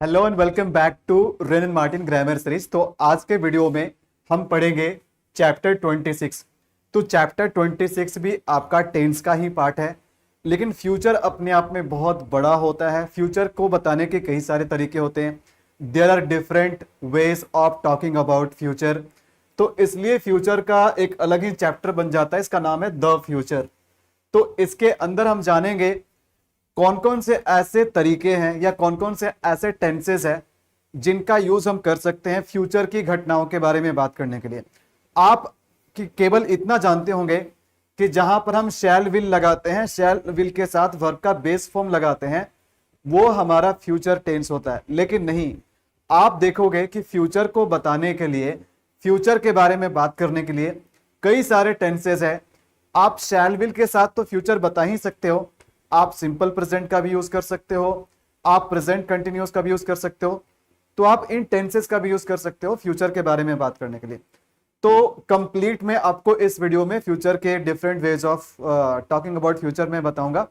Hello and welcome back to Wren and Martin grammar series. तो आज के video में हम पढ़ेंगे चैप्टर 26। तो चैप्टर 26 भी आपका टेंस का ही पार्ट है, लेकिन फ्यूचर अपने आप में बहुत बड़ा होता है। फ्यूचर को बताने के कई सारे तरीके होते हैं। There are different ways of talking about future. तो इसलिए फ्यूचर का एक अलग ही चैप्टर बन जाता है, इसका नाम है द फ्यूचर। तो इसके अंदर हम जानेंगे कौन कौन से ऐसे तरीके हैं या कौन कौन से ऐसे टेंसेस हैं जिनका यूज हम कर सकते हैं फ्यूचर की घटनाओं के बारे में बात करने के लिए। आप केवल इतना जानते होंगे कि जहां पर हम शैल विल लगाते हैं, शैल विल के साथ वर्ब का बेस फॉर्म लगाते हैं, वो हमारा फ्यूचर टेंस होता है। लेकिन नहीं, आप देखोगे कि फ्यूचर को बताने के लिए, फ्यूचर के बारे में बात करने के लिए कई सारे टेंसेस है। आप शैल विल के साथ तो फ्यूचर बता ही सकते हो, आप सिंपल प्रेजेंट का भी यूज कर सकते हो, आप प्रेजेंट कंटिन्यूअस का भी यूज कर सकते हो, तो आप इन टेंसेस का भी यूज कर सकते हो फ्यूचर के बारे में बात करने के लिए। तो कंप्लीट में आपको इस वीडियो में फ्यूचर के different ways of talking about future में बताऊंगा।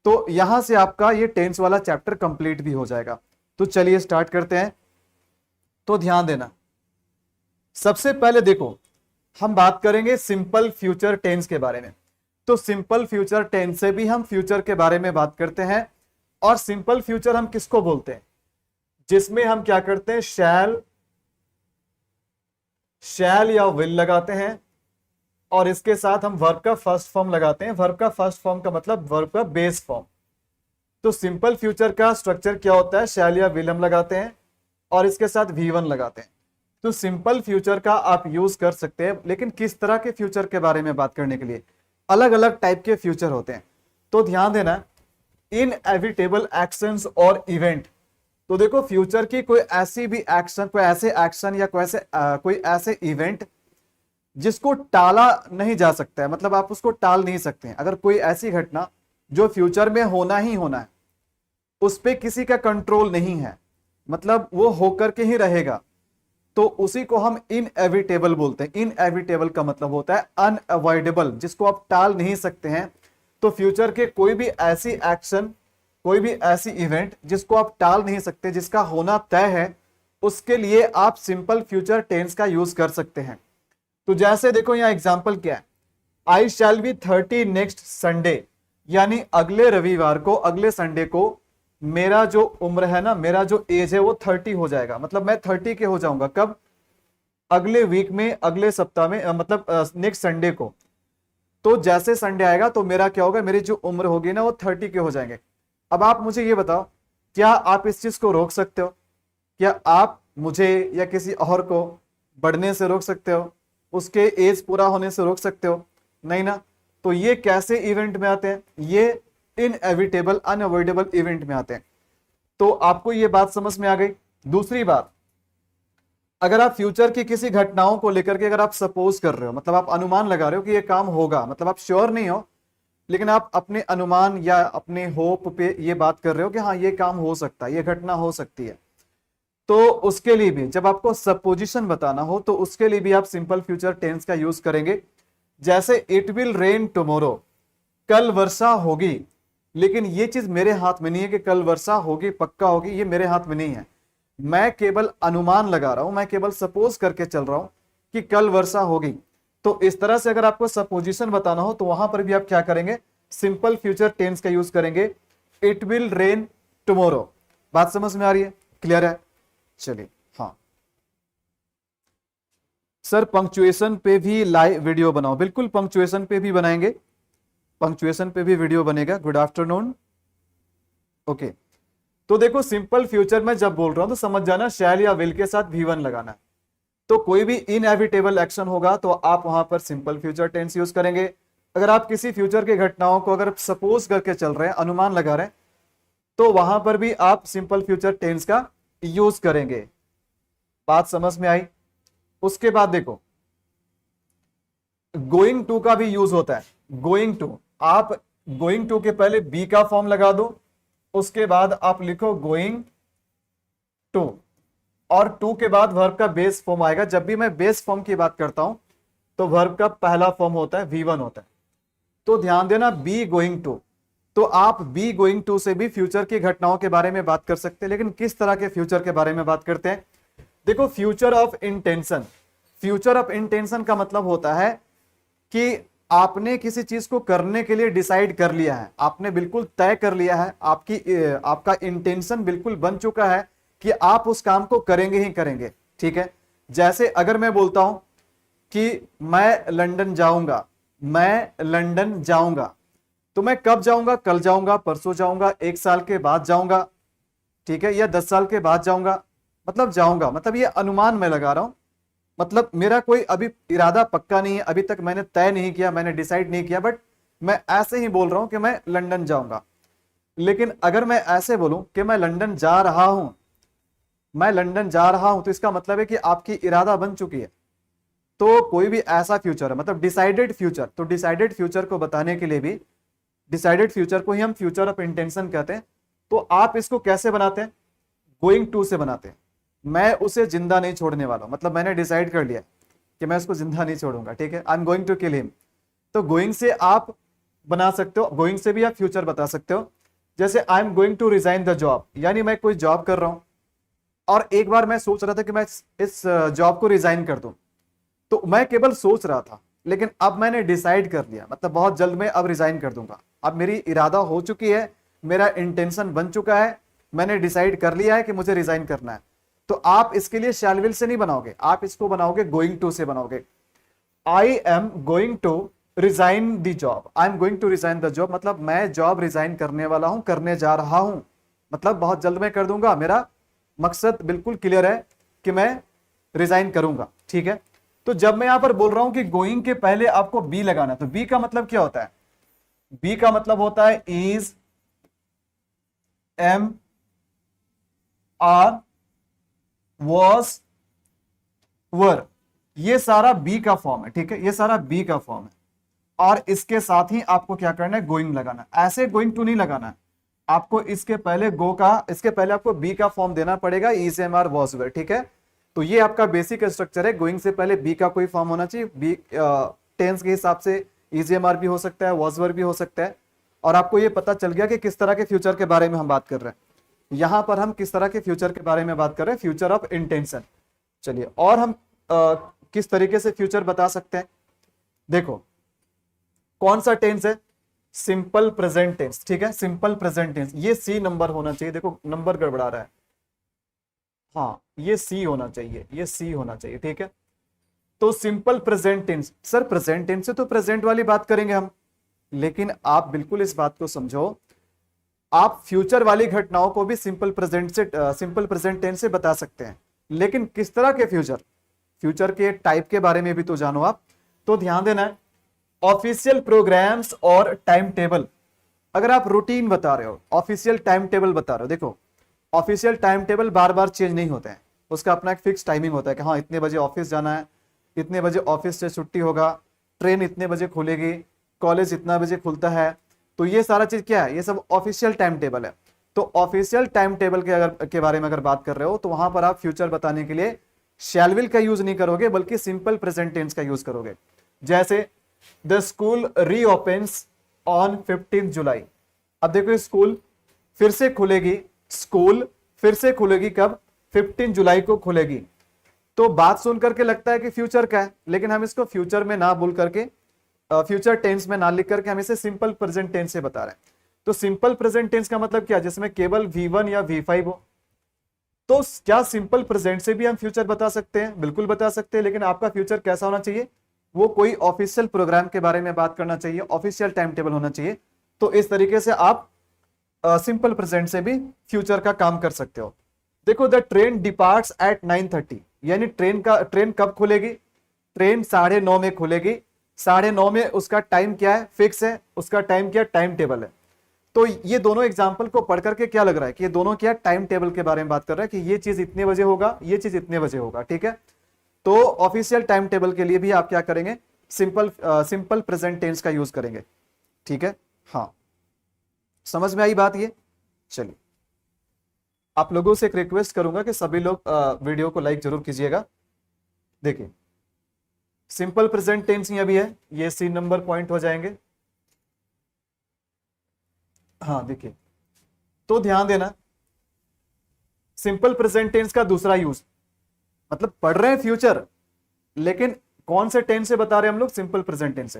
तो यहां से आपका ये टेंस वाला चैप्टर कंप्लीट भी हो जाएगा। तो चलिए स्टार्ट करते हैं। तो ध्यान देना, सबसे पहले देखो हम बात करेंगे सिंपल फ्यूचर टेंस के बारे में। तो सिंपल फ्यूचर टेंस से भी हम फ्यूचर के बारे में बात करते हैं। और सिंपल फ्यूचर हम किसको बोलते हैं? जिसमें हम क्या करते हैं, शैल या विल लगाते हैं और इसके साथ हम वर्ब का फर्स्ट फॉर्म लगाते हैं। वर्ब का फर्स्ट फॉर्म का मतलब वर्ब का बेस फॉर्म। तो सिंपल फ्यूचर का स्ट्रक्चर क्या होता है, शैल या विल हम लगाते हैं और इसके साथ V1 लगाते हैं। तो सिंपल फ्यूचर का आप यूज कर सकते हैं, लेकिन किस तरह के फ्यूचर के बारे में बात करने के लिए? अलग अलग टाइप के फ्यूचर होते हैं। तो ध्यान देना, इनएविटेबल एक्शंस और इवेंट। तो देखो फ्यूचर की कोई ऐसी भी एक्शन, कोई ऐसे एक्शन या कोई ऐसे इवेंट जिसको टाला नहीं जा सकता है, मतलब आप उसको टाल नहीं सकते हैं। अगर कोई ऐसी घटना जो फ्यूचर में होना ही होना है, उस पर किसी का कंट्रोल नहीं है, मतलब वो होकर के ही रहेगा, तो उसी को हम इनएविटेबल बोलते हैं। इनएविटेबल का मतलब होता है अनअवॉइडेबल, जिसको आप टाल नहीं सकते हैं। तो फ्यूचर के कोई भी ऐसी एक्शन, कोई भी ऐसी इवेंट जिसको आप टाल नहीं सकते, जिसका होना तय है, उसके लिए आप सिंपल फ्यूचर टेंस का यूज कर सकते हैं। तो जैसे देखो यहां एग्जाम्पल क्या है, आई शैल बी 30 नेक्स्ट संडे, यानी अगले रविवार को, अगले संडे को मेरा जो उम्र है ना, मेरा जो एज है वो 30 हो जाएगा। मतलब मैं 30 के हो जाऊंगा। कब? अगले वीक में, अगले सप्ताह में, मतलब नेक्स्ट संडे को। तो जैसे संडे आएगा तो मेरा क्या होगा, मेरी जो उम्र होगी ना वो 30 के हो जाएंगे। अब आप मुझे ये बताओ, क्या आप इस चीज को रोक सकते हो? क्या आप मुझे या किसी और को बढ़ने से रोक सकते हो? उसके एज पूरा होने से रोक सकते हो? नहीं ना। तो ये कैसे इवेंट में आते हैं? ये इनएविटेबल, अनअवॉइडेबल इवेंट में आते हैं। तो आपको ये बात समझ में आ गई। दूसरी बात, अगर आप फ्यूचर की किसी घटनाओं को लेकर के अगर आप सपोज कर रहे हो, मतलब आप अनुमान लगा रहे हो कि ये काम होगा, मतलब आप श्योर नहीं हो, लेकिन आप अपने अनुमान या अपने होप पे ये बात कर रहे हो कि हाँ ये काम हो सकता है, ये घटना हो सकती है, तो उसके लिए भी जब आपको सपोजिशन बताना हो तो उसके लिए भी आप सिंपल फ्यूचर टेंस का यूज करेंगे। जैसे इट विल रेन टुमारो, कल वर्षा होगी। लेकिन ये चीज मेरे हाथ में नहीं है कि कल वर्षा होगी, पक्का होगी, ये मेरे हाथ में नहीं है। मैं केवल अनुमान लगा रहा हूं, मैं केवल सपोज करके चल रहा हूं कि कल वर्षा होगी। तो इस तरह से अगर आपको सपोजिशन बताना हो तो वहां पर भी आप क्या करेंगे, सिंपल फ्यूचर टेंस का यूज करेंगे, इट विल रेन टुमारो। बात समझ में आ रही है? क्लियर है? चलिए, हाँ सर पंक्चुएशन पे भी लाइव वीडियो बनाओ। बिल्कुल, पंक्चुएशन पे भी बनाएंगे, पंक्चुएशन पे भी वीडियो बनेगा। Good afternoon. ओके, तो देखो सिंपल फ्यूचर में जब बोल रहा हूं तो समझ जाना, शैल या विल के साथ V1 लगाना है। तो कोई भी इनएविटेबल एक्शन होगा तो आप वहां पर सिंपल फ्यूचर टेंस यूज करेंगे। अगर आप किसी फ्यूचर की घटनाओं को अगर सपोज करके चल रहे हैं, अनुमान लगा रहे हैं, तो वहां पर भी आप सिंपल फ्यूचर टेंस का यूज करेंगे। बात समझ में आई? उसके बाद देखो गोइंग टू का भी यूज होता है। गोइंग टू, आप गोइंग टू के पहले बी का फॉर्म लगा दो, उसके बाद आप लिखो गोइंग टू, और टू के बाद वर्ब का बेस फॉर्म आएगा। जब भी मैं बेस फॉर्म की बात करता हूं तो वर्ब का पहला फॉर्म होता है V1 होता है। तो ध्यान देना, बी गोइंग टू, तो आप बी गोइंग टू से भी फ्यूचर की घटनाओं के बारे में बात कर सकते हैं, लेकिन किस तरह के फ्यूचर के बारे में बात करते हैं? देखो, future of intention, future of intention का मतलब होता है कि आपने किसी चीज को करने के लिए डिसाइड कर लिया है, आपने बिल्कुल तय कर लिया है, आपका इंटेंशन बिल्कुल बन चुका है कि आप उस काम को करेंगे ही करेंगे। ठीक है, जैसे अगर मैं बोलता हूं कि मैं लंदन जाऊंगा, मैं लंदन जाऊंगा, तो मैं कब जाऊंगा? कल जाऊंगा, परसों जाऊंगा, 1 साल के बाद जाऊंगा, ठीक है, या 10 साल के बाद जाऊंगा, मतलब जाऊंगा, मतलब ये अनुमान मैं लगा रहा हूं, मतलब मेरा कोई अभी इरादा पक्का नहीं है, अभी तक मैंने तय नहीं किया, मैंने डिसाइड नहीं किया, बट मैं ऐसे ही बोल रहा हूं कि मैं लंदन जाऊंगा। लेकिन अगर मैं ऐसे बोलूं कि मैं लंदन जा रहा हूं, मैं लंदन जा रहा हूं, तो इसका मतलब है कि आपकी इरादा बन चुकी है। तो कोई भी ऐसा फ्यूचर है, मतलब डिसाइडेड फ्यूचर, तो डिसाइडेड फ्यूचर को बताने के लिए भी, डिसाइडेड फ्यूचर को ही हम फ्यूचर ऑफ इंटेंशन कहते हैं। तो आप इसको कैसे बनाते हैं? गोइंग टू से बनाते हैं। मैं उसे जिंदा नहीं छोड़ने वाला हूं, मतलब मैंने डिसाइड कर लिया कि मैं उसको जिंदा नहीं छोड़ूंगा, ठीक है, I am going to kill him. तो गोइंग से आप बना सकते हो, गोइंग से भी आप फ्यूचर बता सकते हो। जैसे I am going to resign the job, यानी मैं कोई जॉब कर रहा हूं और एक बार मैं सोच रहा था कि मैं इस जॉब को रिजाइन कर दूं, तो मैं केवल सोच रहा था, लेकिन अब मैंने डिसाइड कर लिया, मतलब बहुत जल्द में अब रिजाइन कर दूंगा, अब मेरी इरादा हो चुकी है, मेरा इंटेंशन बन चुका है, मैंने डिसाइड कर लिया है कि मुझे रिजाइन करना है। तो आप इसके लिए शैल विल से नहीं बनाओगे, आप इसको बनाओगे गोइंग टू से बनाओगे। I am going to resign the job, I am going to resign the job, मतलब मैं जॉब रिजाइन करने वाला हूं, करने जा रहा हूं, मतलब बहुत जल्द में कर दूंगा, मेरा मकसद बिल्कुल क्लियर है कि मैं रिजाइन करूंगा। ठीक है, तो जब मैं यहां पर बोल रहा हूं कि गोइंग के पहले आपको बी लगाना, तो बी का मतलब क्या होता है? बी का मतलब होता है इज, एम, आर, वॉज, वर, ये सारा बी का फॉर्म है। ठीक है, ये सारा बी का फॉर्म है, और इसके साथ ही आपको क्या करना है? गोइंग लगाना। ऐसे गोइंग टू नहीं लगाना है, आपको इसके पहले इसके पहले आपको बी का फॉर्म देना पड़ेगा, इज, एम, आर, वॉज, वर। ठीक है, तो ये आपका बेसिक स्ट्रक्चर है। गोइंग से पहले बी का कोई फॉर्म होना चाहिए, बी टेंस के हिसाब से इज, एम, आर भी हो सकता है, वॉज, वर भी हो सकता है। और आपको ये पता चल गया कि किस तरह के फ्यूचर के बारे में हम बात कर रहे हैं। यहां पर हम किस तरह के फ्यूचर के बारे में बात कर रहे हैं? Future of intention. चलिए, और हम किस तरीके से फ्यूचर बता सकते हैं? देखो, कौन सा टेंस है? Simple present tense. ठीक है, सिंपल प्रेजेंट टेंस, ये सी नंबर होना चाहिए, देखो नंबर गड़बड़ा रहा है, हाँ ये सी होना चाहिए, ये सी होना चाहिए। ठीक है, तो simple present tense, sir present tense से तो प्रेजेंट वाली बात करेंगे हम, लेकिन आप बिल्कुल इस बात को समझो, आप फ्यूचर वाली घटनाओं को भी सिंपल प्रेजेंट टेंस से बता सकते हैं, लेकिन किस तरह के फ्यूचर? फ्यूचर के टाइप के बारे में भी तो जानो आप। तो ध्यान देना है, ऑफिशियल प्रोग्राम्स और टाइम टेबल, अगर आप रूटीन बता रहे हो, ऑफिशियल टाइम टेबल बता रहे हो, देखो ऑफिशियल टाइम टेबल बार बार चेंज नहीं होते हैं, उसका अपना एक फिक्स टाइमिंग होता है कि हाँ इतने बजे ऑफिस जाना है, इतने बजे ऑफिस से छुट्टी होगा, ट्रेन इतने बजे खुलेगी, कॉलेज इतना बजे खुलता है। तो ये सारा चीज क्या है? ये सब ऑफिशियल टाइम टेबल है। तो ऑफिशियल टाइम टेबल के बारे में अगर बात कर रहे हो, तो वहां पर आप फ्यूचर बताने के लिए शैल विल का यूज नहीं करोगे, बल्कि सिंपल प्रेजेंट टेंस का यूज करोगे। जैसे द स्कूल रीओपन्स ऑन 15 जुलाई। अब देखो, स्कूल फिर से खुलेगी, स्कूल फिर से खुलेगी कब? 15 जुलाई को खुलेगी। तो बात सुन करके लगता है कि फ्यूचर का है, लेकिन हम इसको फ्यूचर में ना बोल करके, फ्यूचर टेंस में ना लिख करके हम इसे सिंपल प्रेजेंट टेंस से बता रहे हैं। तो सिंपल प्रेजेंट टेंस का मतलब क्या? जिसमें केवल V1 या V5 हो। तो क्या सिंपल प्रेजेंट से भी हम फ्यूचर बता सकते हैं? बिल्कुल बता सकते हैं, लेकिन आपका फ्यूचर कैसा होना चाहिए? वो कोई ऑफिशियल प्रोग्राम के बारे में बात करना चाहिए, ऑफिशियल टाइम टेबल होना चाहिए। तो इस तरीके से आप सिंपल प्रेजेंट से भी फ्यूचर का काम कर सकते हो। देखो, द ट्रेन डिपार्ट्स एट 9:30, यानी ट्रेन कब खुलेगी? ट्रेन 9:30 में खुलेगी। 9:30 में उसका टाइम क्या है? फिक्स है, उसका टाइम क्या? टाइम टेबल है। तो ये दोनों एग्जाम्पल को पढ़ करके क्या लग रहा है कि ये दोनों क्या? टाइम टेबल के बारे में बात कर रहा है कि ये चीज इतने बजे होगा, ये चीज इतने बजे होगा। ठीक है, तो ऑफिशियल टाइम टेबल के लिए भी आप क्या करेंगे? सिंपल प्रेजेंट टेंस का यूज करेंगे। ठीक है, हाँ समझ में आई बात ये? चलिए, आप लोगों से एक रिक्वेस्ट करूंगा कि सभी लोग वीडियो को लाइक जरूर कीजिएगा। देखिए, सिंपल प्रेजेंट टेंस ही अभी है, ये 3 नंबर पॉइंट हो जाएंगे। हाँ देखिए, तो ध्यान देना, सिंपल प्रेजेंट टेंस का दूसरा यूज, मतलब पढ़ रहे हैं फ्यूचर, लेकिन कौन से टेंस से बता रहे हैं हम लोग? सिंपल प्रेजेंट टेंस से।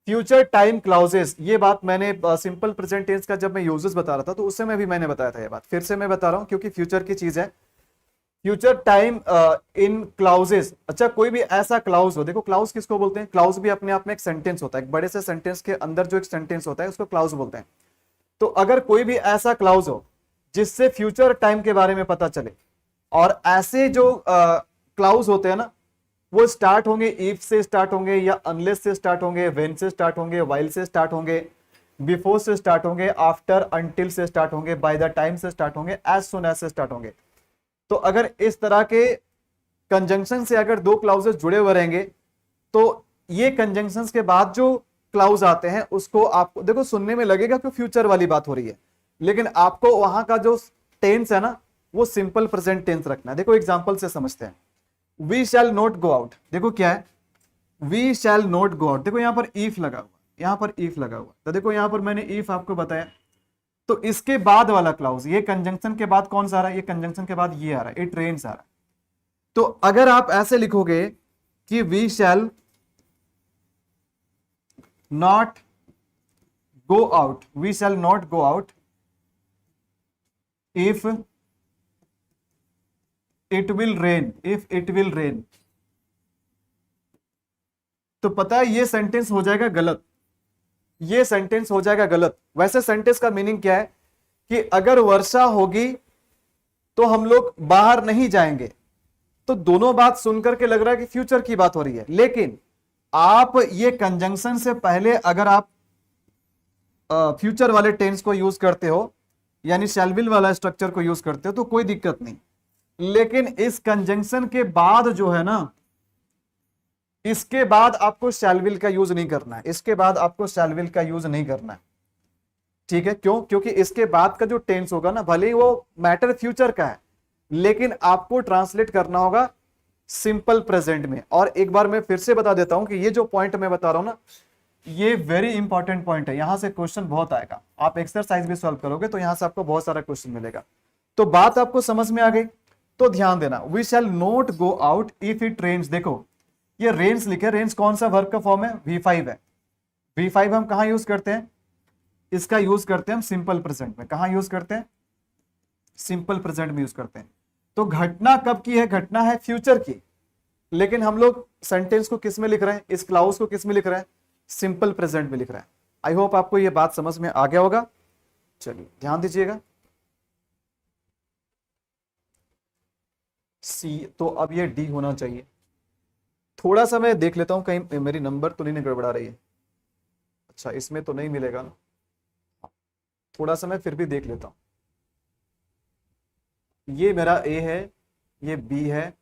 फ्यूचर टाइम क्लाउजेस, ये बात मैंने सिंपल प्रेजेंट टेंस का जब मैं यूजेस बता रहा था तो उससे मैं भी मैंने बताया था, ये बात फिर से मैं बता रहा हूं क्योंकि फ्यूचर की चीज है। फ्यूचर टाइम इन क्लाउजेस, अच्छा कोई भी ऐसा क्लाउज हो, देखो क्लाउज किसको बोलते हैं? क्लाउज भी अपने आप में एक सेंटेंस होता है, एक बड़े से सेंटेंस के अंदर जो एक सेंटेंस होता है उसको क्लाउज बोलते हैं। तो अगर कोई भी ऐसा क्लाउज हो जिससे फ्यूचर टाइम के बारे में पता चले, और ऐसे जो क्लाउज होते हैं ना, वो स्टार्ट होंगे इफ से स्टार्ट होंगे, या अनलेस से स्टार्ट होंगे, व्हेन से स्टार्ट होंगे, व्हाइल से स्टार्ट होंगे, बिफोर से स्टार्ट होंगे, आफ्टर, अंटिल से स्टार्ट होंगे, बाय द टाइम से स्टार्ट होंगे, एज सुन एज से स्टार्ट होंगे। तो अगर इस तरह के कंजंक्शन से अगर दो क्लाउजेस जुड़े हुए रहेंगे, तो ये कंजंक्शन के बाद जो क्लाउज आते हैं उसको आपको देखो सुनने में लगेगा कि फ्यूचर वाली बात हो रही है, लेकिन आपको वहां का जो टेंस है ना वो सिंपल प्रेजेंट टेंस रखना है। देखो एग्जांपल से समझते हैं। We shall not go out, देखो क्या है? We shall not go out, देखो यहां पर इफ लगा हुआ, यहां पर इफ लगा हुआ, तो देखो यहां पर मैंने इफ आपको बताया, तो इसके बाद वाला क्लाउज, ये कंजंक्शन के बाद कौन सा आ रहा है? ये कंजंक्शन के बाद ये आ रहा है, इट रेन्स आ रहा है। तो अगर आप ऐसे लिखोगे कि we shall not go out, we shall not go out if it will rain, if it will rain, तो पता है ये सेंटेंस हो जाएगा गलत, ये सेंटेंस हो जाएगा गलत। वैसे सेंटेंस का मीनिंग क्या है कि अगर वर्षा होगी तो हम लोग बाहर नहीं जाएंगे। तो दोनों बात सुनकर के लग रहा है कि फ्यूचर की बात हो रही है, लेकिन आप ये कंजंक्शन से पहले अगर आप फ्यूचर वाले टेंस को यूज करते हो, यानी शैल विल वाला स्ट्रक्चर को यूज करते हो, तो कोई दिक्कत नहीं। लेकिन इस कंजंक्शन के बाद जो है ना, इसके बाद आपको शैल विल का यूज नहीं करना है, इसके बाद आपको शैल विल का यूज नहीं करना है, ठीक है? क्यों? क्योंकि इसके बाद का जो टेंस होगा ना, भले ही वो मैटर फ्यूचर का है, लेकिन आपको ट्रांसलेट करना होगा सिंपल प्रेजेंट में। और एक बार मैं फिर से बता देता हूं कि ये जो पॉइंट मैं बता रहा हूं ना, ये वेरी इंपॉर्टेंट पॉइंट है, यहां से क्वेश्चन बहुत आएगा। आप एक्सरसाइज भी सॉल्व करोगे तो यहां से आपको बहुत सारा क्वेश्चन मिलेगा। तो बात आपको समझ में आ गई? तो ध्यान देना, we shall not go out if it rains, देखो ये रेन्स लिखे, रेन्स कौन सा वर्ब का फॉर्म है? V5 है। V5 हम कहां यूज करते हैं? इसका यूज करते हैं हम सिंपल प्रेजेंट में। कहां यूज करते हैं? सिंपल प्रेजेंट में यूज करते हैं। तो घटना कब की है? घटना है फ्यूचर की, लेकिन हम लोग सेंटेंस को किस में लिख रहे हैं? इस क्लाउज को किस में लिख रहे हैं? सिंपल प्रेजेंट में लिख रहे हैं। आई होप आपको ये बात समझ में आ गया होगा। चलिए ध्यान दीजिएगा। सी, तो अब ये डी होना चाहिए। थोड़ा सा मैं देख लेता हूं कहीं मेरी नंबर तो नहीं गड़बड़ा रही है। अच्छा इसमें तो नहीं मिलेगा ना, थोड़ा सा मैं फिर भी देख लेता हूं। ये मेरा ए है, ये बी है,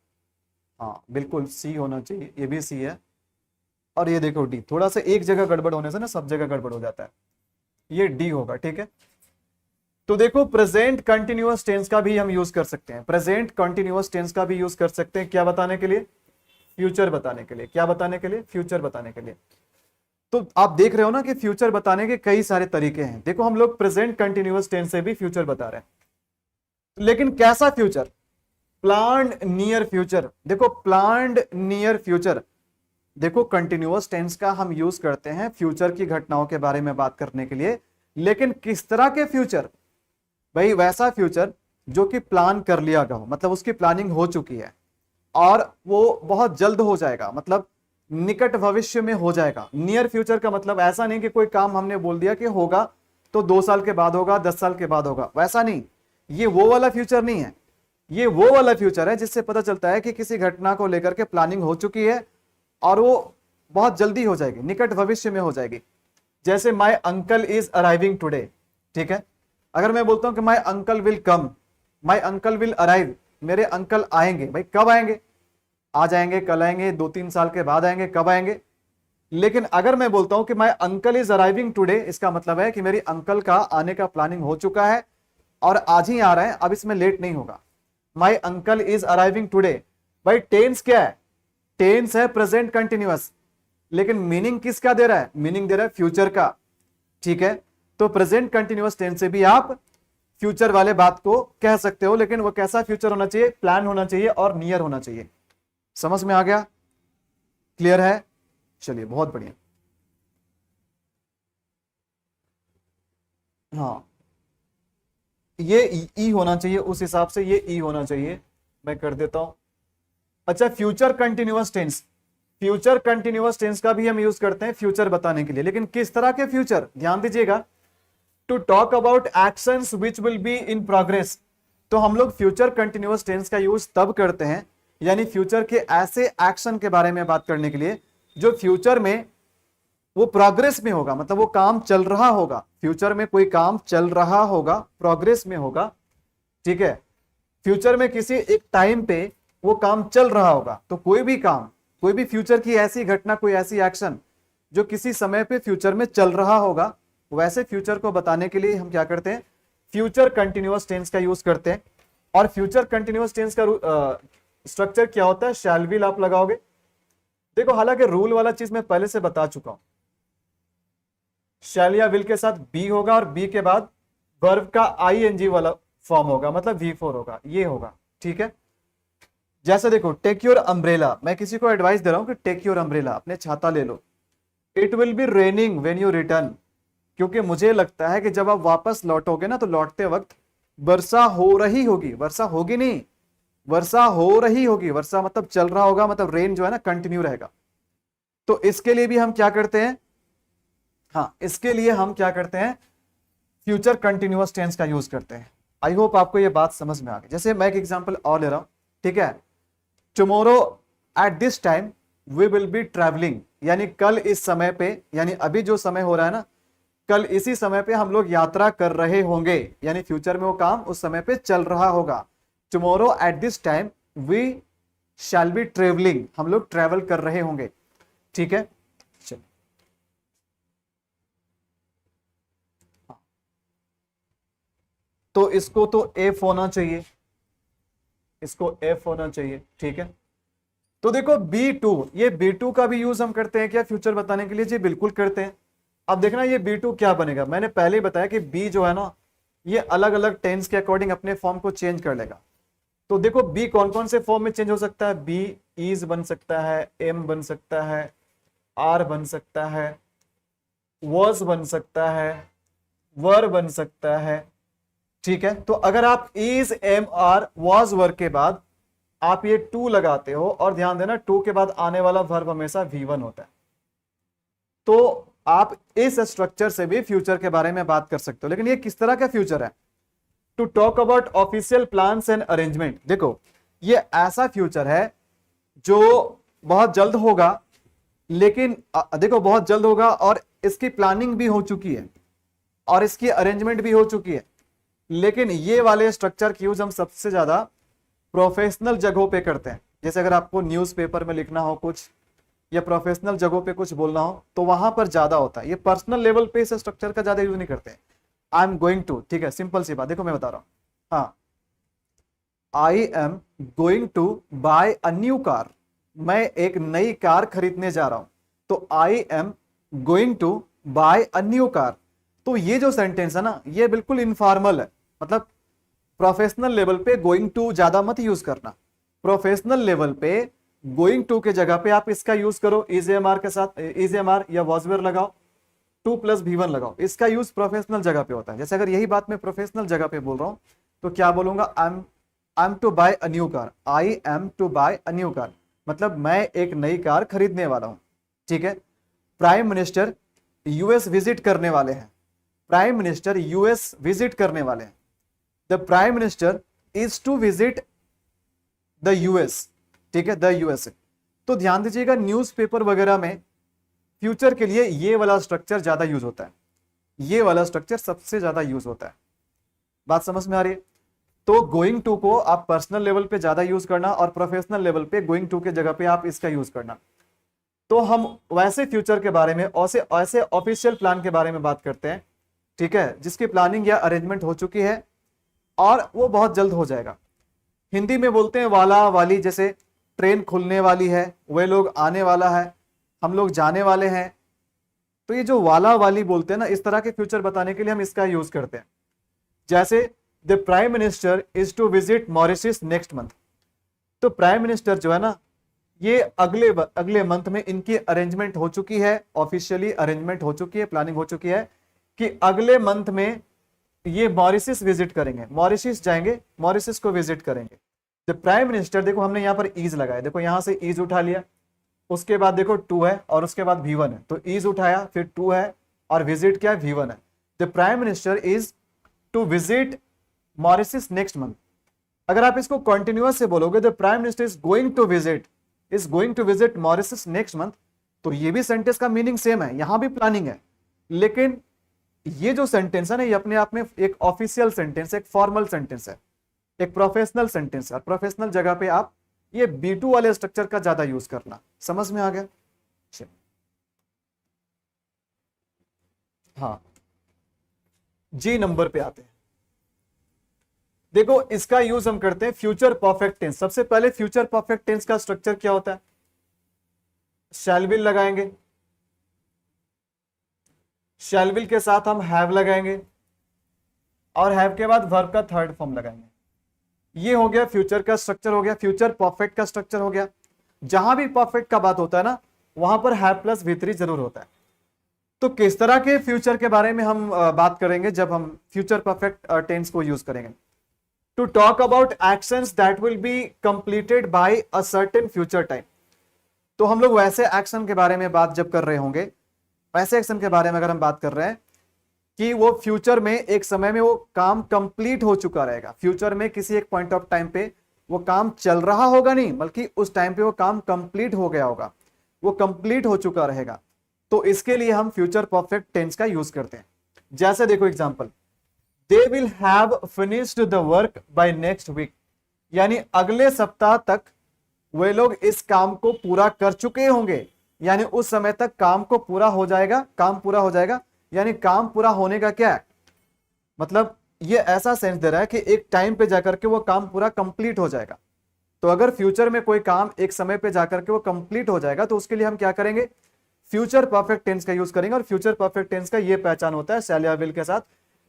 हाँ बिल्कुल सी होना चाहिए, ये भी सी है, और ये देखो डी। थोड़ा सा एक जगह गड़बड़ होने से ना सब जगह गड़बड़ हो जाता है, ये डी होगा, ठीक है? तो देखो प्रेजेंट कंटिन्यूअस टेंस का भी हम यूज कर सकते हैं, प्रेजेंट कंटिन्यूअस टेंस का भी यूज कर सकते हैं। क्या बताने के लिए? फ्यूचर बताने के लिए। क्या बताने के लिए? फ्यूचर बताने के लिए। तो आप देख रहे हो ना कि फ्यूचर बताने के कई सारे तरीके हैं। देखो हम लोग प्रेजेंट कंटिन्यूअस टेंस से भी फ्यूचर बता रहे हैं, लेकिन कैसा फ्यूचर? Planned near future. देखो प्लान्ड नियर फ्यूचर, देखो कंटिन्यूअस टेंस का हम यूज करते हैं फ्यूचर की घटनाओं के बारे में बात करने के लिए, लेकिन किस तरह के फ्यूचर? भाई वैसा फ्यूचर जो कि प्लान कर लिया गया हो, मतलब उसकी प्लानिंग हो चुकी है और वो बहुत जल्द हो जाएगा, मतलब निकट भविष्य में हो जाएगा। नियर फ्यूचर का मतलब ऐसा नहीं कि कोई काम हमने बोल दिया कि होगा तो 2 साल के बाद होगा, 10 साल के बाद होगा, वैसा नहीं। ये वो वाला फ्यूचर नहीं है, ये वो वाला फ्यूचर है जिससे पता चलता है कि किसी घटना को लेकर के प्लानिंग हो चुकी है और वो बहुत जल्दी हो जाएगी, निकट भविष्य में हो जाएगी। जैसे my uncle is arriving today, ठीक है? अगर मैं बोलता हूं कि my uncle will come, my uncle will arrive, मेरे अंकल आएंगे, भाई कब आएंगे? आज आएंगे, कल आएंगे, 2-3 साल के बाद आएंगे, कब आएंगे? लेकिन अगर मैं बोलता हूं कि my uncle is arriving today, इसका मतलब है कि मेरी अंकल का आने का प्लानिंग हो चुका है और आज ही आ रहा है, अब इसमें लेट नहीं होगा। My uncle is arriving today, भाई टेंस क्या है? टेंस है प्रेजेंट कंटिन्यूअस, लेकिन मीनिंग किसका दे रहा है? मीनिंग दे रहा है फ्यूचर का, ठीक है? तो प्रेजेंट कंटिन्यूअस टेंस से भी आप फ्यूचर वाले बात को कह सकते हो, लेकिन वो कैसा फ्यूचर होना चाहिए, प्लान होना चाहिए और नियर होना चाहिए। समझ में आ गया? क्लियर है? चलिए बहुत बढ़िया। हाँ, ये ई होना चाहिए, उस हिसाब से ये ई होना चाहिए, मैं कर देता हूं। अच्छा, future continuous tense, future continuous tense का भी हम यूज करते हैं फ्यूचर बताने के लिए, लेकिन किस तरह के फ्यूचर, ध्यान दीजिएगा। To talk about actions which will be in progress, तो हम लोग फ्यूचर कंटिन्यूअस टेंस का यूज तब करते हैं, यानी फ्यूचर के ऐसे एक्शन के बारे में बात करने के लिए जो फ्यूचर में वो प्रोग्रेस में होगा, मतलब वो काम चल रहा होगा, फ्यूचर में कोई काम चल रहा होगा, प्रोग्रेस में होगा, ठीक है। फ्यूचर में किसी एक टाइम पे वो काम चल रहा होगा, तो कोई भी काम, कोई भी फ्यूचर की ऐसी घटना, कोई ऐसी एक्शन जो किसी समय पे फ्यूचर में चल रहा होगा, वैसे फ्यूचर को बताने के लिए हम क्या करते हैं, फ्यूचर कंटिन्यूअस टेंस का यूज करते हैं। और फ्यूचर कंटिन्यूअस टेंस का स्ट्रक्चर क्या होता है, शैल विल आप लगाओगे। देखो, हालांकि रूल वाला चीज मैं पहले से बता चुका हूं, शैल या विल के साथ बी होगा और बी के बाद वर्ब का आईएनजी वाला फॉर्म होगा, मतलब V4 होगा, ये होगा, ठीक है। जैसे देखो, टेक योर अम्ब्रेला, मैं किसी को एडवाइस दे रहा हूं कि टेक योर अम्ब्रेला, अपने छाता ले लो। It will be raining when you return, क्योंकि मुझे लगता है कि जब आप वापस लौटोगे ना, तो लौटते वक्त वर्षा हो रही होगी, वर्षा होगी नहीं, वर्षा हो रही होगी, वर्षा मतलब चल रहा होगा, मतलब रेन जो है ना कंटिन्यू रहेगा। तो इसके लिए भी हम क्या करते हैं, हाँ, इसके लिए हम क्या करते हैं, फ्यूचर कंटिन्यूअस टेंस का यूज करते हैं। आई होप आपको ये बात समझ में आ गई। जैसे मैं एक एग्जांपल और ले रहा हूं, ठीक है। Tomorrow at this time we will be travelling, यानी कल इस समय पे, यानी अभी जो समय हो रहा है ना, कल इसी समय पे हम लोग यात्रा कर रहे होंगे, यानी फ्यूचर में वो काम उस समय पे चल रहा होगा। Tomorrow at this time we shall be travelling, हम लोग ट्रेवल कर रहे होंगे, ठीक है। चलिए, तो इसको तो एफ होना चाहिए, इसको एफ होना चाहिए, ठीक है। तो देखो B2, ये B2 का भी यूज हम करते हैं क्या फ्यूचर बताने के लिए? जी बिल्कुल करते हैं। अब देखना ये B2 क्या बनेगा, मैंने पहले ही बताया कि B जो है ना, ये अलग अलग टेंस के अकॉर्डिंग अपने फॉर्म को चेंज कर लेगा। तो देखो B कौन कौन से फॉर्म में चेंज हो सकता है, B इज बन सकता है, M बन सकता है, R बन सकता है, was बन सकता है, वर बन सकता है, ठीक है। तो अगर आप इज, एम, आर, was, वर के बाद आप ये टू लगाते हो, और ध्यान देना टू के बाद आने वाला वर्ब हमेशा V1 होता है, तो आप इस स्ट्रक्चर से भी फ्यूचर के बारे में बात कर सकते हो। लेकिन ये किस तरह का फ्यूचर है, to talk about official plans and arrangement. देखो, ये ऐसा फ्यूचर है जो बहुत जल्द होगा, लेकिन देखो बहुत जल्द होगा और इसकी प्लानिंग भी हो चुकी है और इसकी अरेंजमेंट भी हो चुकी है। लेकिन ये वाले स्ट्रक्चर की यूज हम सबसे ज्यादा प्रोफेशनल जगहों पे करते हैं। जैसे अगर आपको न्यूज़पेपर में लिखना हो कुछ, या प्रोफेशनल जगहों पे कुछ बोलना हो, तो वहां पर ज्यादा होता है। ये पर्सनल लेवल पे इस स्ट्रक्चर का ज्यादा यूज नहीं करते हैं। आई एम गोइंग टू, ठीक है, सिंपल सी बात, देखो मैं बता रहा हूं, हाँ, I am going to buy a new car, मैं एक नई कार खरीदने जा रहा हूं, तो I am going to buy a new car. तो ये जो सेंटेंस है ना, ये बिल्कुल इनफॉर्मल है, मतलब प्रोफेशनल लेवल पे गोइंग टू ज्यादा मत यूज करना। प्रोफेशनल लेवल पे गोइंग टू के जगह पे आप इसका यूज करो, इज एम आर के साथ, इज एम आर या वॉज वेयर लगाओ, 2+V1 लगाओ। इसका यूज प्रोफेशनल जगह पे होता है। जैसे अगर यही बात मैं प्रोफेशनल जगह पे बोल रहा हूं, तो क्या बोलूंगा, I am to buy a new car, I am to buy a new car, मतलब मैं एक नई कार खरीदने वाला हूं, ठीक है। प्राइम मिनिस्टर यूएस विजिट करने वाले हैं, प्राइम मिनिस्टर यूएस विजिट करने वाले हैं, the prime minister is to visit the US, ठीक है, द यूएसए। तो ध्यान दीजिएगा, न्यूज़पेपर वगैरह में फ्यूचर के लिए ये वाला स्ट्रक्चर ज्यादा यूज होता है, ये वाला स्ट्रक्चर सबसे ज्यादा यूज होता है। बात समझ में आ रही है? तो गोइंग टू को आप पर्सनल लेवल पे ज्यादा यूज करना और प्रोफेशनल लेवल पे गोइंग टू के जगह पे आप इसका यूज करना। तो हम वैसे फ्यूचर के बारे में, ऐसे ऑफिशियल प्लान के बारे में बात करते हैं, ठीक है, जिसकी प्लानिंग या अरेंजमेंट हो चुकी है और वो बहुत जल्द हो जाएगा। हिंदी में बोलते हैं वाला वाली, जैसे ट्रेन खुलने वाली है, वे लोग आने वाला है, हम लोग जाने वाले हैं, तो ये जो वाला वाली बोलते हैं ना, इस तरह के फ्यूचर बताने के लिए हम इसका यूज करते हैं। जैसे the prime minister is to visit Mauritius next month. तो प्राइम मिनिस्टर जो है ना, ये अगले मंथ में इनकी अरेंजमेंट हो चुकी है, ऑफिशियली अरेंजमेंट हो चुकी है, प्लानिंग हो चुकी है कि अगले मंथ में ये मॉरिशस विजिट करेंगे, मॉरिशस जाएंगे, मॉरिशस को विजिट करेंगे। द प्राइम मिनिस्टर, देखो हमने यहां पर इज लगाया, देखो यहां से इज उठा लिया, उसके बाद देखो टू है और उसके बाद V1 है, तो इज उठाया, फिर टू है और विजिट क्या है, V1 है। The prime minister is to visit Mauritius next month. अगर आप इसको कंटिन्यूअस से बोलोगे, the prime minister is going to visit Mauritius next month, तो ये भी सेंटेंस का मीनिंग सेम है, यहां भी प्लानिंग है। लेकिन ये जो सेंटेंस है ना, ये अपने आप में एक ऑफिशियल सेंटेंस, एक फॉर्मल सेंटेंस है, एक प्रोफेशनल सेंटेंस है। प्रोफेशनल जगह पे आप ये B2 वाले स्ट्रक्चर का ज्यादा यूज करना। समझ में आ गया? हाँ, जी नंबर पे आते हैं। देखो इसका यूज हम करते हैं फ्यूचर परफेक्ट टेंस। सबसे पहले फ्यूचर परफेक्ट टेंस का स्ट्रक्चर क्या होता है? शैल विल लगाएंगे, शैल विल के साथ हम हैव लगाएंगे और हैव के बाद वर्ब का थर्ड फॉर्म लगाएंगे। ये हो गया फ्यूचर का स्ट्रक्चर, हो गया फ्यूचर परफेक्ट का स्ट्रक्चर हो गया। जहां भी परफेक्ट का बात होता है ना, वहां पर हैव प्लस V3 जरूर होता है। तो किस तरह के फ्यूचर के बारे में हम बात करेंगे जब हम फ्यूचर परफेक्ट टेंस को यूज करेंगे? To talk about actions that will be completed by a certain future time. तो हम लोग वैसे एक्शन के बारे में बात जब कर रहे होंगे, वैसे एक्शन के बारे में अगर हम बात कर रहे हैं कि वो फ्यूचर में एक समय में वो काम कंप्लीट हो चुका रहेगा, फ्यूचर में किसी एक पॉइंट ऑफ टाइम पे वो काम चल रहा होगा नहीं, बल्कि उस टाइम पे वो काम कंप्लीट हो गया होगा, वो कंप्लीट हो चुका रहेगा, तो इसके लिए हम फ्यूचर परफेक्ट टेंस का यूज करते हैं। जैसे देखो example, they will have finished the work by next week, यानी अगले सप्ताह तक वे लोग इस काम को पूरा कर चुके होंगे, यानी उस समय तक काम को पूरा हो जाएगा, काम पूरा हो जाएगा। यानी काम पूरा होने का क्या है मतलब, ये ऐसा सेंस दे रहा है कि एक टाइम पे जाकर के वो काम पूरा कंप्लीट हो जाएगा। तो अगर फ्यूचर में कोई काम एक समय पे जाकर के वो कंप्लीट हो जाएगा, तो उसके लिए हम क्या करेंगे? फ्यूचर परफेक्ट टेंस का यूज करेंगे। और फ्यूचर परफेक्ट टेंस का ये पहचान होता है शैल या विल के साथ।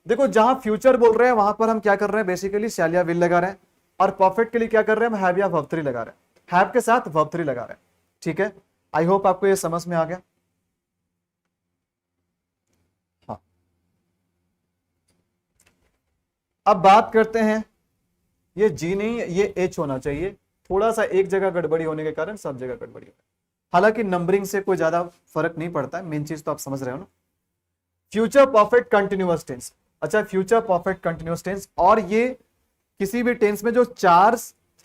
देखो जहां फ्यूचर बोल रहे हैं वहां पर हम क्या कर रहे हैं? बेसिकली शैल या विल लगा रहे हैं, और परफेक्ट के लिए क्या कर रहे हैं? हम हैव या वर्ब 3 लगा रहे हैं, हैव के साथ वर्ब 3 लगा रहे हैं। ठीक है, आई होप आपको ये समझ में आ गया। हाँ, अब बात करते हैं, ये जी नहीं ये एच होना चाहिए, थोड़ा सा एक जगह गड़बड़ी होने के कारण सब जगह गड़बड़ी हो। हालांकि नंबरिंग से कोई ज्यादा फर्क नहीं पड़ता है, मेन चीज तो आप समझ रहे हो ना। Future perfect continuous tense. अच्छा, फ्यूचर परफेक्ट कंटिन्यूअस टेंस, और ये किसी भी टेंस में जो 4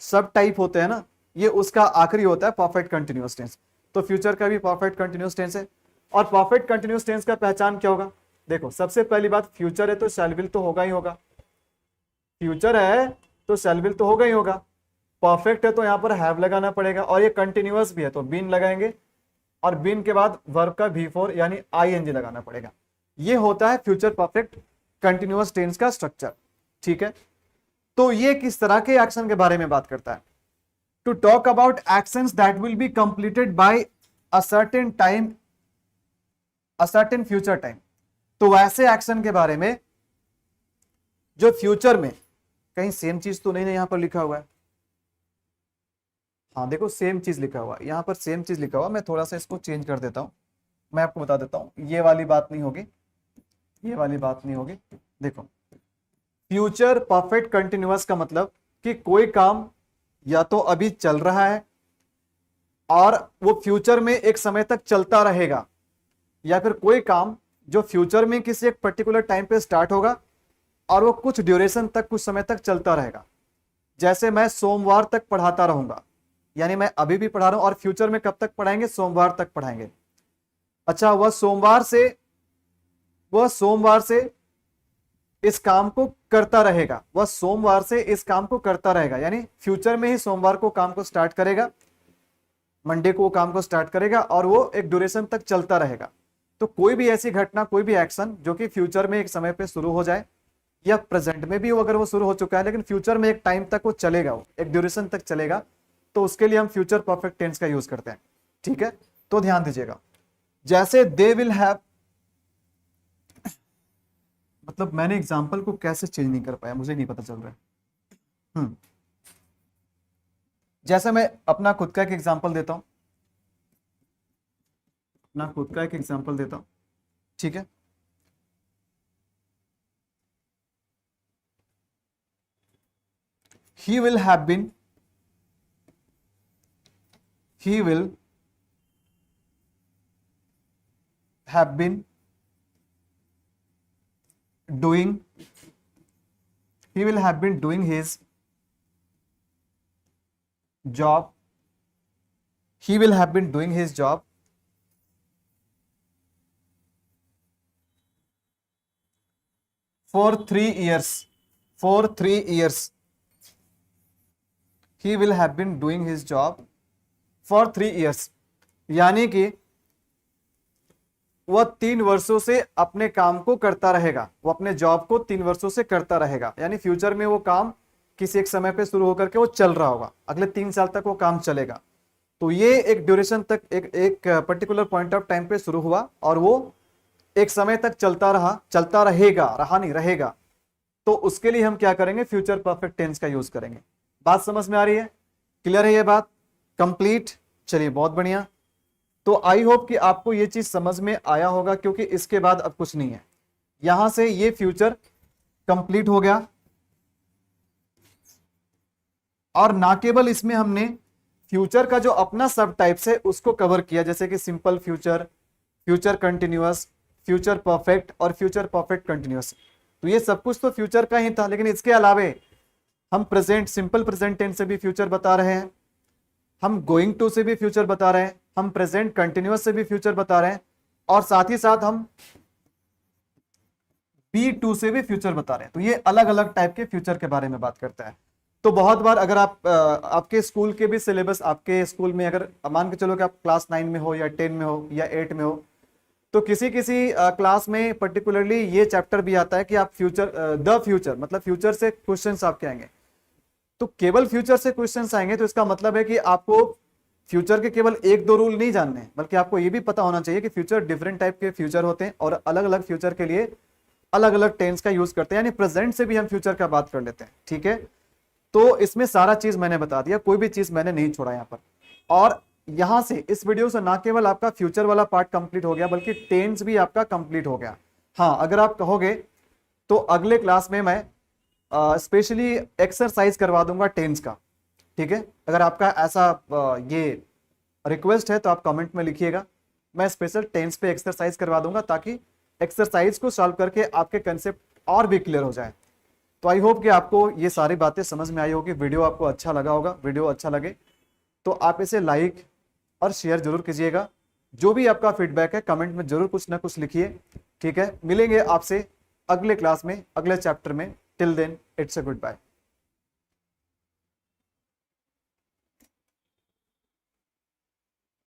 सब टाइप होते हैं ना, ये उसका आखिरी होता है परफेक्ट कंटिन्यूअस टेंस। तो फ्यूचर का भी परफेक्ट कंटिन्यूअस टेंस है। और परफेक्ट कंटिन्यूअस टेंस का पहचान क्या होगा? देखो सबसे पहली बात, फ्यूचर है तो शैल विल तो होगा ही होगा, फ्यूचर है तो शैल विल तो होगा ही होगा। परफेक्ट है तो यहां पर हैव लगाना पड़ेगा, और ये कंटिन्यूअस भी है तो बीन लगाएंगे, और बीन के बाद वर्ब का V4 यानी ING लगाना पड़ेगा। ये होता है फ्यूचर परफेक्ट कंटिन्यूअस टेंस का स्ट्रक्चर। ठीक है, तो ये किस तरह के एक्शन के बारे में बात करता है? To talk about actions that will be completed by a certain time, a certain future time. तो वैसे एक्शन के बारे में जो फ्यूचर में, कहीं सेम चीज तो नहीं ना यहां पर लिखा हुआ है? हाँ देखो सेम चीज लिखा हुआ है, यहां पर सेम चीज लिखा हुआ। मैं थोड़ा सा इसको चेंज कर देता हूं, मैं आपको बता देता हूं, ये वाली बात नहीं होगी, ये वाली बात नहीं होगी। देखो फ्यूचर परफेक्ट कंटिन्यूअस का मतलब कि कोई काम या तो अभी चल रहा है और वो फ्यूचर में एक समय तक चलता रहेगा, या फिर कोई काम जो फ्यूचर में किसी एक पर्टिकुलर टाइम पे स्टार्ट होगा और वो कुछ ड्यूरेशन तक, कुछ समय तक चलता रहेगा। जैसे मैं सोमवार तक पढ़ाता रहूंगा, यानी मैं अभी भी पढ़ा रहा हूं और फ्यूचर में कब तक पढ़ाएंगे? सोमवार तक पढ़ाएंगे। अच्छा, वह सोमवार से इस काम को करता रहेगा, वह सोमवार से इस काम को करता रहेगा, यानी फ्यूचर में ही सोमवार को काम को स्टार्ट करेगा, मंडे को वो काम को स्टार्ट करेगा और वो एक ड्यूरेशन तक चलता रहेगा। तो कोई भी ऐसी घटना, कोई भी एक्शन जो कि फ्यूचर में एक समय पे शुरू हो जाए, या प्रेजेंट में भी अगर वो शुरू हो चुका है लेकिन फ्यूचर में एक टाइम तक वो चलेगा, वो एक ड्यूरेशन तक चलेगा, तो उसके लिए हम फ्यूचर परफेक्ट टेंस का यूज करते हैं। ठीक है, तो ध्यान दीजिएगा। जैसे दे विल हैव, मतलब मैंने एग्जाम्पल को कैसे चेंज नहीं कर पाया, मुझे नहीं पता चल रहा है। जैसे मैं अपना खुद का एक एग्जाम्पल देता हूं, अपना खुद का एक एग्जाम्पल देता हूं, ठीक है। he will have been he will have been doing he will have been doing his job he will have been doing his job for 3 years for 3 years he will have been doing his job for 3 years, यानी कि वह 3 वर्षों से अपने काम को करता रहेगा, वो अपने जॉब को 3 वर्षों से करता रहेगा, यानी फ्यूचर में वो काम किसी एक समय पे शुरू होकर के वो चल रहा होगा, अगले 3 साल तक वो काम चलेगा। तो ये एक ड्यूरेशन तक एक पर्टिकुलर पॉइंट ऑफ टाइम पे शुरू हुआ और वो एक समय तक चलता रहा, चलता रहेगा, रहा नहीं रहेगा। तो उसके लिए हम क्या करेंगे, फ्यूचर परफेक्ट टेंस का यूज करेंगे। बात समझ में आ रही है, क्लियर है ये बात, कंप्लीट? चलिए बहुत बढ़िया। तो आई होप कि आपको ये चीज समझ में आया होगा, क्योंकि इसके बाद अब कुछ नहीं है। यहां से ये फ्यूचर कंप्लीट हो गया और ना केवल इसमें हमने फ्यूचर का जो अपना सब टाइप्स है उसको कवर किया, जैसे कि simple future, future continuous, future perfect और फ्यूचर परफेक्ट कंटिन्यूअस। तो ये सब कुछ तो फ्यूचर का ही था, लेकिन इसके अलावे हम प्रेजेंट, सिंपल प्रेजेंट टेंस से भी फ्यूचर बता रहे हैं, हम गोइंग टू से भी फ्यूचर बता रहे हैं, हम प्रेजेंट कंटिन्यूअस से भी फ्यूचर बता रहे हैं, और साथ ही साथ हम B2 से भी फ्यूचर बता रहे हैं। तो ये अलग अलग टाइप के फ्यूचर के बारे में बात करता है। तो बहुत बार अगर आप आपके स्कूल के भी सिलेबस, आपके स्कूल में अगर मान के चलो कि आप क्लास 9 में हो या 10 में हो या 8 में हो, तो किसी किसी क्लास में पर्टिकुलरली ये चैप्टर भी आता है कि आप फ्यूचर, द फ्यूचर, मतलब फ्यूचर से क्वेश्चंस आपके आएंगे। तो केवल फ्यूचर से क्वेश्चंस आएंगे तो इसका मतलब है कि आपको फ्यूचर के केवल 1-2 रूल नहीं जानने, बल्कि आपको ये भी पता होना चाहिए कि फ्यूचर डिफरेंट टाइप के फ्यूचर होते हैं और अलग अलग फ्यूचर के लिए अलग अलग टेंस का यूज करते हैं, यानी प्रेजेंट से भी हम फ्यूचर का बात कर लेते हैं, ठीक है। तो इसमें सारा चीज मैंने बता दिया, कोई भी चीज मैंने नहीं छोड़ा यहाँ पर। और यहां से इस वीडियो से ना केवल आपका फ्यूचर वाला पार्ट कंप्लीट हो गया, बल्कि टेंस भी आपका कंप्लीट हो गया। हाँ, अगर आप कहोगे तो अगले क्लास में मैं स्पेशली एक्सरसाइज करवा दूंगा टेंस का, ठीक है। अगर आपका ऐसा ये रिक्वेस्ट है तो आप कमेंट में लिखिएगा, मैं स्पेशल टेंस पे एक्सरसाइज करवा दूंगा, ताकि एक्सरसाइज को सॉल्व करके आपके कंसेप्ट और भी क्लियर हो जाए। तो आई होप कि आपको ये सारी बातें समझ में आई होगी, वीडियो आपको अच्छा लगा होगा। वीडियो अच्छा लगे तो आप इसे लाइक और शेयर जरूर कीजिएगा। जो भी आपका फीडबैक है कमेंट में जरूर कुछ ना कुछ लिखिए, ठीक है। मिलेंगे आपसे अगले क्लास में, अगले चैप्टर में। Till then it's a good bye.